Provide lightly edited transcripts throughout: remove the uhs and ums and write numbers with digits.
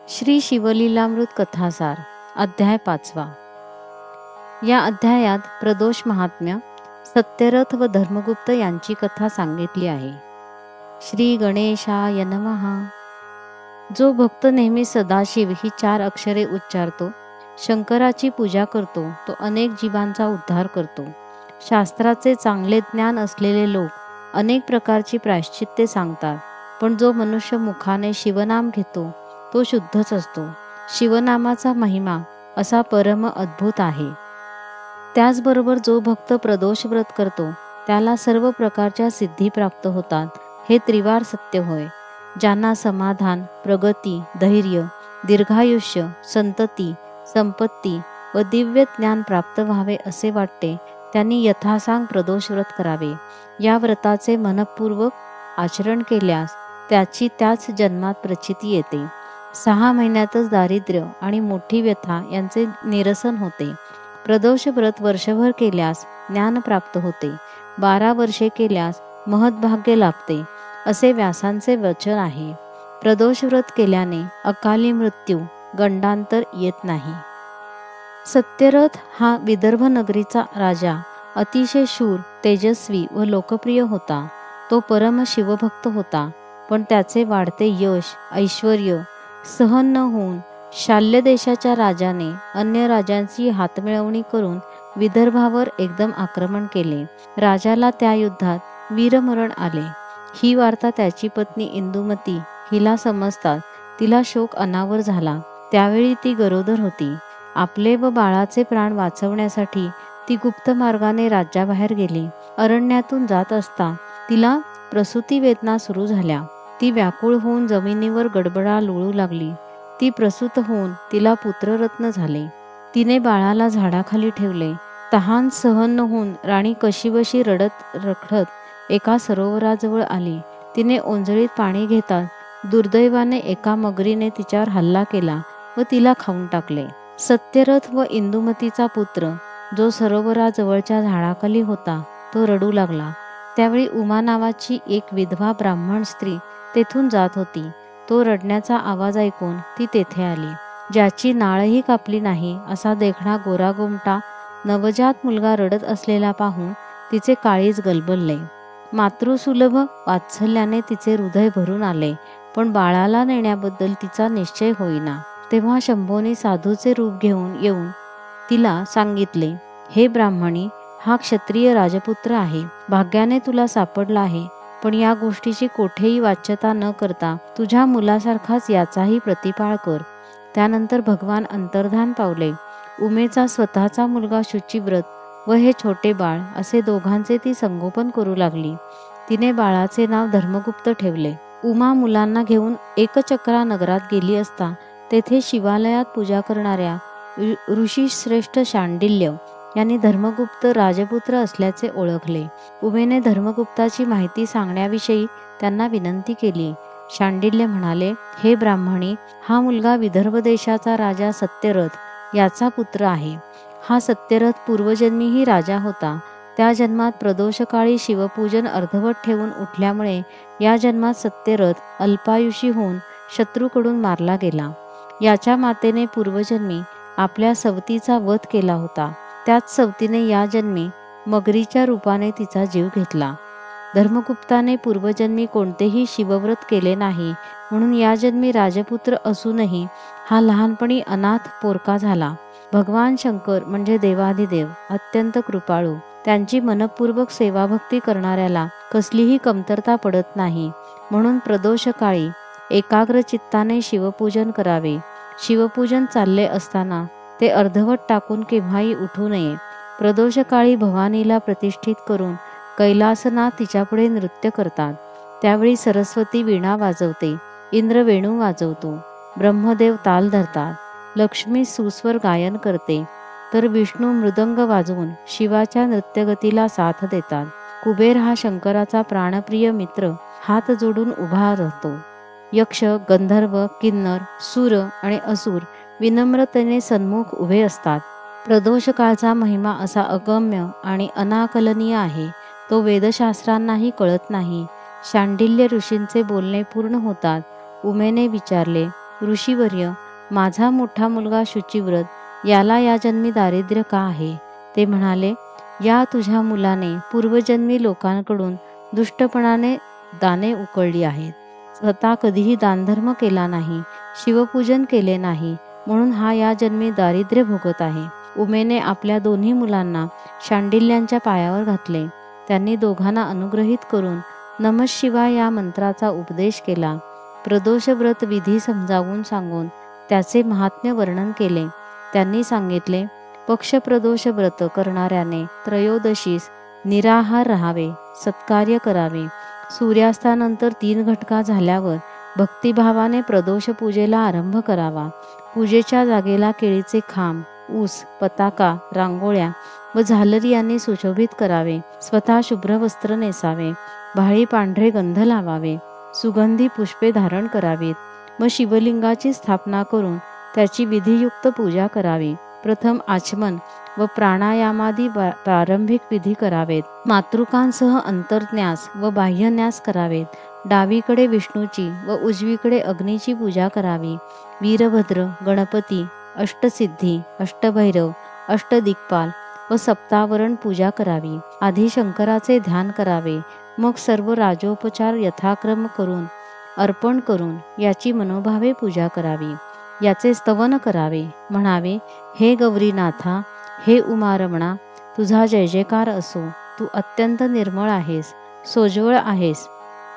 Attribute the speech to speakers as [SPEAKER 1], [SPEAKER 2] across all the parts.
[SPEAKER 1] श्री शिवलीलामृत कथासार अध्याय 5. या अध्यायात प्रदोष महात्म्य, सत्यरथ व धर्मगुप्त यांची कथा सांगितली आहे. श्री गणेशाय नमः. जो भक्त नेहमी सदाशिव ही 4 अक्षरे उच्चारतो, शंकराची पूजा करतो, तो अनेक जीवांचा उद्धार करतो. शास्त्राचे चांगले ज्ञान असलेले लोक अनेक प्रकारची प्रायश्चित्ते सांगतात, पण जो मनुष्य मुखाने शिवनाम घेतो तो शुद्धच असतो. शिवनामाचा महिमा असा परम अद्भुत आहे. त्याचबरोबर जो भक्त प्रदोष व्रत करतो त्याला सर्व प्रकारच्या सिद्धी प्राप्त होतात, हे त्रिवार सत्य होय. ज्यांना समाधान, प्रगती, धैर्य, दीर्घायुष्य, संतती, संपत्ती व दिव्य ज्ञान प्राप्त व्हावे असे वाटते, त्यांनी यथासांग प्रदोष व्रत करावे. या व्रताचे मनपूर्वक आचरण केल्यास त्याची त्याच जन्मात प्रचिती येते. 6 महिन्यातच दारिद्र्य आणि मोठी व्यथा यांचे निरसन होते. प्रदोष व्रत वर्षभर केल्यास ज्ञान प्राप्त होते, 12 वर्षे केल्यास महद्भाग्य लाभते, असे व्यासांचे वचन आहे. प्रदोष व्रत केल्याने अकाली मृत्यू, गंडांतर येत नाही. सत्यरथ हा विदर्भ नगरीचा राजा अतिशय शूर, तेजस्वी व लोकप्रिय होता. तो परम शिवभक्त होता, पण त्याचे वाढते यश, ऐश्वर्य सहन न होऊन शाल्य देशाच्या राजाने अन्य राजांची हातमिळवणी करून विदर्भावर एकदम आक्रमण केले. राजाला त्या युद्धात वीरमरण आले. ही वार्ता त्याची पत्नी इंदुमती हिला समजतात तिला शोक अनावर झाला. त्यावेळी ती गरोदर होती. आपले व बाळाचे प्राण वाचवण्यासाठी ती गुप्त मार्गाने राज्याबाहेर गेली. अरण्यातून जात असता तिला प्रसूती वेदना सुरू झाल्या. ती व्याकुळ होऊन जमिनीवर गडबडा लोळू लागली. ती प्रसूत होऊन तिला पुत्ररत्न झाले. तिने बाळाला झाडाखाली ठेवले. तहान सहन न होऊन राणी कशीबशी रडत रखडत एका सरोवराजवळ आली. तिने ओंजळीत पाणी घेताच दुर्दैवाने एका मगरीने तिच्यावर हल्ला केला व तिला खाऊन टाकले. सत्यरथ व इंदुमतीचा पुत्र जो सरोवराजवळच्या झाडाखाली होता तो रडू लागला. त्यावेळी उमा नावाची एक विधवा ब्राह्मण स्त्री तेथून जात होती. तो रडण्याचा आवाज ऐकून ती तेथे आली. ज्याची नाळही कापली नाही असा देखणा गोरागोमटा नवजात मुलगा रडत असलेला पाहून तिचे काळीज गलबलले. मातृसुलभ वात्सल्याने तिचे हृदय भरून आले, पण बाळाला नेण्याबद्दल तिचा निश्चय होईना. तेव्हा शंभोने साधूचे रूप घेऊन येऊन तिला सांगितले, हे ब्राह्मणी, हा क्षत्रिय राजपुत्र आहे. भाग्याने तुला सापडला आहे, पण या गोष्टीची कोठेही वाच्यता न करता तुझ्या मुलासारखाच याचाही प्रतिपाळ कर. त्यानंतर भगवान अंतर्धान पावले. उमेचा स्वतःचा मुलगा शुचिव्रत व हे छोटे बाळ असे दोघांचे ती संगोपन करू लागली. तिने बाळाचे नाव धर्मगुप्त ठेवले. उमा मुलांना घेऊन एकचक्रा नगरात गेली असता तेथे शिवालयात पूजा करणाऱ्या ऋषीश्रेष्ठ शांडिल्य यांनी धर्मगुप्त राजपुत्र असल्याचे ओळखले. उमेने धर्मगुप्ताची माहिती सांगण्याविषयी त्यांना विनंती केली. शांडिल्य म्हणाले, हे ब्राह्मणी, हा मुलगा विदर्भ देशाचा राजा सत्यरथ याचा पुत्र आहे. हा सत्यरथ पूर्वजन्मीही राजा होता. त्या जन्मात प्रदोषकाळी शिवपूजन अर्धवट ठेवून उठल्यामुळे या जन्मात सत्यरथ अल्पायुषी होऊन शत्रूकडून मारला गेला. याच्या मातेने पूर्वजन्मी आपल्या सवतीचा वध केला होता. त्याच सवतीने या जन्मी मगरीच्या रूपाने तिचा जीव घेतला. धर्मगुप्ताने पूर्वजन्मी कोणतेही शिवव्रत केले नाही, म्हणून या जन्मी राजपुत्र असूनही हा लहानपणी अनाथ पोरका झाला. भगवान शंकर म्हणजे देवाधिदेव अत्यंत कृपाळू. त्यांची मनपूर्वक सेवाभक्ती करणाऱ्याला कसलीही कमतरता पडत नाही. म्हणून प्रदोषकाळी एकाग्र चित्ताने शिवपूजन करावे. शिवपूजन चालले असताना ते अर्धवट टाकून केव्हाही उठू नये. प्रदोषकाळी भवानीला प्रतिष्ठित करून कैलासनाथ तिच्यापुढे नृत्य करतात. त्यावेळी सरस्वती वीणा वाजवते, इंद्र वेणू वाजवतो, ब्रह्मदेव ताल धरतात, लक्ष्मी सुस्वर गायन करते, तर विष्णू मृदंग वाजवून शिवाच्या नृत्यगतीला साथ देतात. कुबेर हा शंकराचा प्राणप्रिय मित्र हात जोडून उभा राहतो. यक्ष, गंधर्व, किन्नर, सूर आणि असुर विनम्रतेने सन्मुख उभे असतात. प्रदोष काळचा महिमा असा अगम्य आणि अनाकलनीय आहे, तो वेदशास्त्रांनाही कळत नाही. शांडिल्य ऋषींचे बोलणे पूर्ण होतात उमेने विचारले, ऋषीवर्य, माझा मोठा मुलगा शुचिव्रत याला या जन्मी दारिद्र्य का आहे? ते म्हणाले, या तुझ्या मुलाने पूर्वजन्मी लोकांकडून दुष्टपणाने दाने उकळली आहेत. स्वतः कधीही दानधर्म केला नाही, शिवपूजन केले नाही, म्हणून हा या जन्मी दारिद्र्य भोगत आहे. उमेने आपल्या दोन्ही मुलांना शांडिल्यांच्या पायावर घातले. त्यांनी दोघांना अनुग्रहित करून नमः शिवाय या मंत्राचा उपदेश केला. प्रदोष व्रत विधी समजावून सांगून त्याचे महात्म्य वर्णन केले. त्यांनी सांगितले, पक्षप्रदोष व्रत करणाऱ्याने त्रयोदशीस निराहार राहावे, सत्कार्य करावे. सूर्यास्तानंतर 3 घटका झाल्यावर भक्तिभावाने प्रदोष पूजेला आरंभ करावा. पूजेच्या जागेला केळीचे खांब, ऊस, पताका, रांगोळ्या व झालरी यांनी सुशोभित करावे. स्वतः शुभ्र वस्त्र नेसावे, भाळी पांढरे गंध लावावे, सुगंधी पुष्पे धारण करावीत. व शिवलिंगाची स्थापना करून त्याची विधियुक्त पूजा करावी. प्रथम आचमन व प्राणायामादी प्रारंभिक विधी करावेत. मातृकांसह अंतर्न्यास व बाह्यन्यास करावेत. डावीकडे विष्णूची व उजवीकडे अग्नीची पूजा करावी. वीरभद्र, गणपती, अष्टसिद्धी, अष्टभैरव, अष्टदिक्पाल व सप्तावरण पूजा करावी. आधी शंकराचे ध्यान करावे, मग सर्व राजोपचार यथाक्रम करून अर्पण करून याची मनोभावे पूजा करावी. याचे स्तवन करावे. म्हणावे, हे गौरीनाथा, हे उमारमणा, तुझा जय जयकार असो. तू अत्यंत निर्मळ आहेस, सोज्वळ आहेस,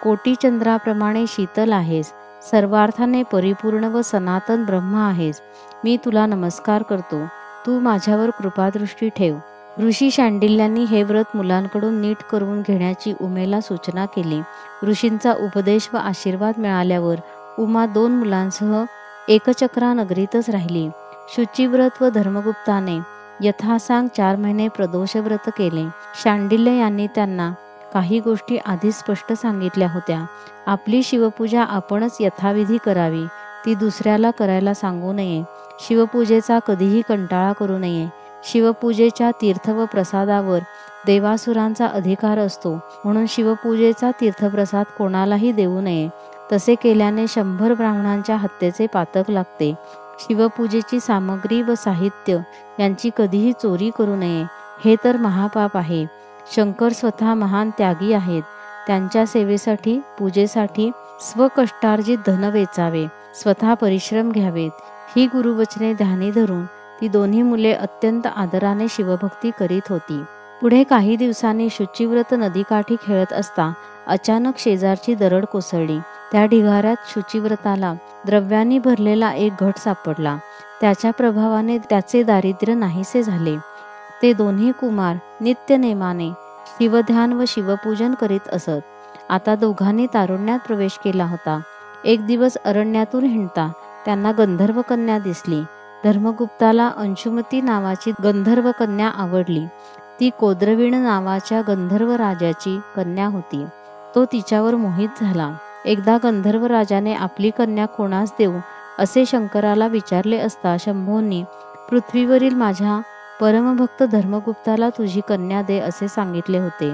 [SPEAKER 1] कोटी चंद्राप्रमाणे शीतल आहेस, सर्वार्थाने परिपूर्ण व सनातन ब्रह्म आहेस. मी तुला नमस्कार करतो. तू माझ्यावर कृपादृष्टी ठेव. ऋषी शांडिल्यांनी हे व्रत मुलांकडून नीट करून घेण्याची उमेला सूचना केली. ऋषींचा उपदेश व आशीर्वाद मिळाल्यावर उमा 2 मुलांसह एकचक्रा नगरीतच राहिली. शुचिव्रत व धर्मगुप्ताने यथासांग 4 महिने प्रदोष व्रत केले. शांडिल्य यांनी त्यांना काही गोष्टी आधी स्पष्ट सांगितल्या होत्या. आपली शिवपूजा आपणच यथाविधी करावी, ती दुसऱ्याला करायला सांगू नये. शिवपूजेचा कधीही कंटाळा करू नये. शिवपूजेच्या तीर्थ व प्रसादावर देवासुरांचा अधिकार असतो, म्हणून शिवपूजेचा तीर्थप्रसाद कोणालाही देऊ नये. तसे केल्याने 100 ब्राह्मणांच्या हत्येचे पातक लागते. शिवपूजेची सामग्री व साहित्य यांची कधीही चोरी करू नये, हे तर महापाप आहे. शंकर स्वतः महान त्यागी आहेत. त्यांच्या सेवेसाठी, पूजेसाठी स्वकष्टार्जित धन वेचावे, स्वतः परिश्रम घ्यावेत. ही गुरुवचने ध्यानी धरून ती दोन्ही मुले अत्यंत आदराने शिवभक्ती करीत होती. पुढे काही दिवसांनी शुचिव्रत नदीकाठी खेळत असता अचानक शेजारची दरड कोसळली. त्या ढिगाऱ्यात शुचिव्रताला द्रव्यांनी भरलेला एक घट सापडला. त्याच्या प्रभावाने त्याचे दारिद्र्य नाहीसे झाले. ते दोन्ही कुमार नित्यनेमाने शिवध्यान व शिवपूजन करीत असत. आता दोघांनी तारुण्यात प्रवेश केला होता. एक दिवस अरण्यातून हिंडता त्यांना गंधर्व कन्या दिसली. धर्मगुप्ताला अंशुमती नावाची गंधर्व कन्या आवडली. ती कोद्रवीण नावाच्या गंधर्व राजाची कन्या होती. तो तिच्यावर मोहित झाला. एकदा गंधर्व राजाने आपली कन्या कोणास देऊ असे शंकराला विचारले असता शंभोंनी पृथ्वीवरील माझ्या परमभक्त धर्मगुप्ताला तुझी कन्या दे असे सांगितले होते.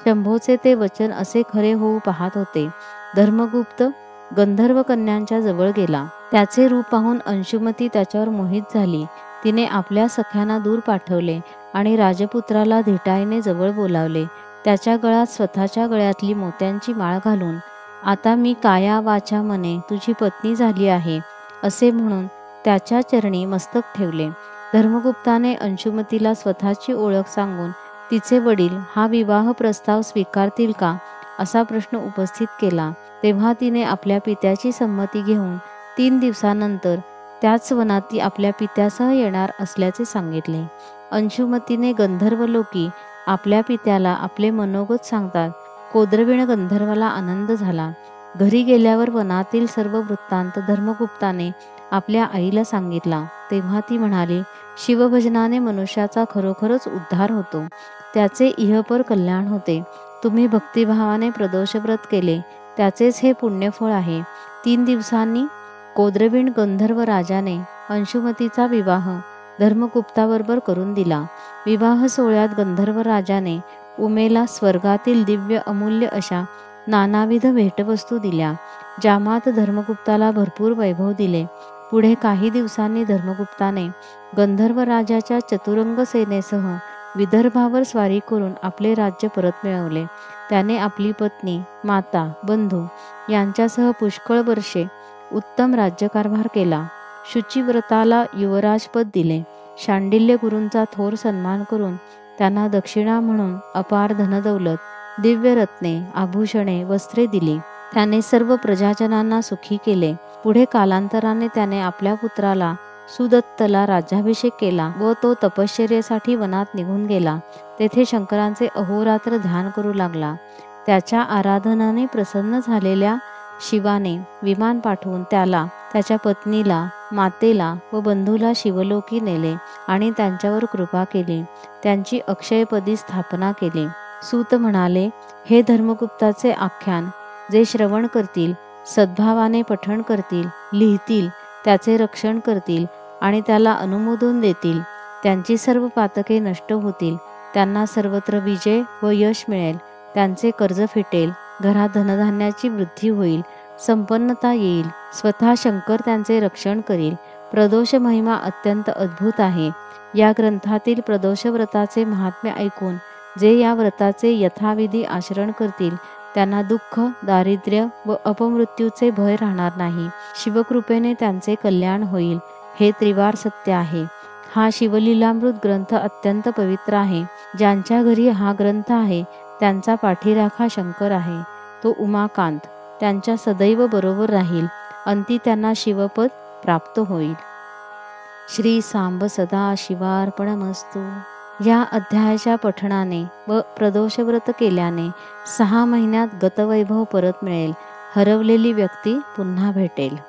[SPEAKER 1] शंभोचे ते वचन असे खरे होऊ पाहत होते. धर्मगुप्त गंधर्व कन्यांच्या जवळ गेला. त्याचे रूप पाहून अंशुमती त्याच्यावर मोहित झाली. तिने आपल्या सख्यांना दूर पाठवले आणि राजपुत्राला धिटाईने जवळ बोलावले. त्याच्या गळ्यात स्वतःच्या गळ्यातली मोत्यांची माळ घालून, आता मी काया वाचा मने तुझी पत्नी झाली आहे असे म्हणून त्याच्या चरणी मस्तक ठेवले. धर्मगुप्ताने अंशुमतीला स्वतःची ओळख सांगून तिचे वडील हा विवाह प्रस्ताव स्वीकारतील का असा प्रश्न उपस्थित केला. तेव्हा तिने आपल्या पित्याची संमती घेऊन 3 दिवसानंतर त्याच वनात ती आपल्या पित्यासह येणार असल्याचे सांगितले. अंशुमतीने गंधर्वलोकी आपल्या पित्याला आपले मनोगत सांगतात कोद्रवीण गंधर्वाला आनंद झाला. घरी गेल्यावर वनातील सर्व वृत्तांत धर्मगुप्ताने आपल्या आईला सांगितला. तेव्हा ती म्हणाली, शिवभजनाने मनुष्याचा खरोखरच उद्धार होतो, त्याचे इहपर कल्याण होते. तुम्ही भक्तिभावाने प्रदोषव्रत केले, त्याचेच हे पुण्यफळ आहे. 3 दिवसांनी कोद्रवीण गंधर्व राजाने अंशुमतीचा विवाह धर्मगुप्ताबरोबर करून दिला. विवाह सोहळ्यात गंधर्व राजाने उमेला स्वर्गातील दिव्य अमूल्य अशा नानाविध भेटवस्तू दिल्या. जामात धर्मगुप्ताला भरपूर वैभव दिले. पुढे काही दिवसांनी धर्मगुप्ताने गंधर्व राजाच्या चतुरंग सेनेसह विदर्भावर स्वारी करून आपले राज्य परत मिळवले. त्याने आपली पत्नी, माता, बंधू यांच्यासह पुष्कळ वर्षे उत्तम राज्यकारभार केला. शुचिव्रताला युवराजपद दिले. शांडिल्य गुरूंचा थोर सन्मान करून त्यांना दक्षिणा म्हणून अपार धनदौलत, दिव्य रत्ने, आभूषणे, वस्त्रे दिली. त्याने सर्व प्रजाजनांना सुखी केले. पुढे कालांतराने त्याने आपल्या पुत्राला सुदत्तला राज्याभिषेक केला व तो तपश्चर्येसाठी वनात निघून गेला. तेथे शंकरांचे अहोरात्र ध्यान करू लागला. त्याच्या आराधनाने प्रसन्न झालेल्या शिवाने विमान पाठवून त्याला, त्याच्या पत्नीला, मातेला व बंधूला शिवलोकी नेले आणि त्यांच्यावर कृपा केली. त्यांची अक्षयपदी स्थापना केली. सूत म्हणाले, हे धर्मगुप्ताचे आख्यान जे श्रवण करतील, सद्भावाने पठण करतील, लिहितील, त्याचे रक्षण करतील आणि त्याला अनुमोदन देतील, त्यांची सर्व पातके नष्ट होतील. त्यांना सर्वत्र विजय व यश मिळेल. त्यांचे कर्ज फिटेल. घरात धनधान्याची वृद्धी होईल. संपन्नता येईल. स्वतः शंकर त्यांचे रक्षण करील. प्रदोष महिमा अत्यंत अद्भुत आहे. या ग्रंथातील प्रदोष व्रताचे महात्म्य ऐकून जे या व्रताचे यथाविधी आचरण करतील त्यांना दुःख, दारिद्र्य व अपमृत्यूचे भय राहणार नाही. शिवकृपेने त्यांचे कल्याण होईल. हे त्रिवार सत्य आहे. हा शिवलीलामृत ग्रंथ अत्यंत पवित्र आहे. ज्यांच्या घरी हा ग्रंथ आहे त्यांचा पाठीराखा शंकर आहे. तो उमाकांत त्यांच्या सदैव बरोबर राहील. अंती त्यांना शिवपद प्राप्त होईल. श्री सांब सदा शिवार्पणमस्तु. या अध्यायाच्या पठणाने व प्रदोषव्रत केल्याने 6 महिन्यात गतवैभव परत मिळेल. हरवलेली व्यक्ती पुन्हा भेटेल.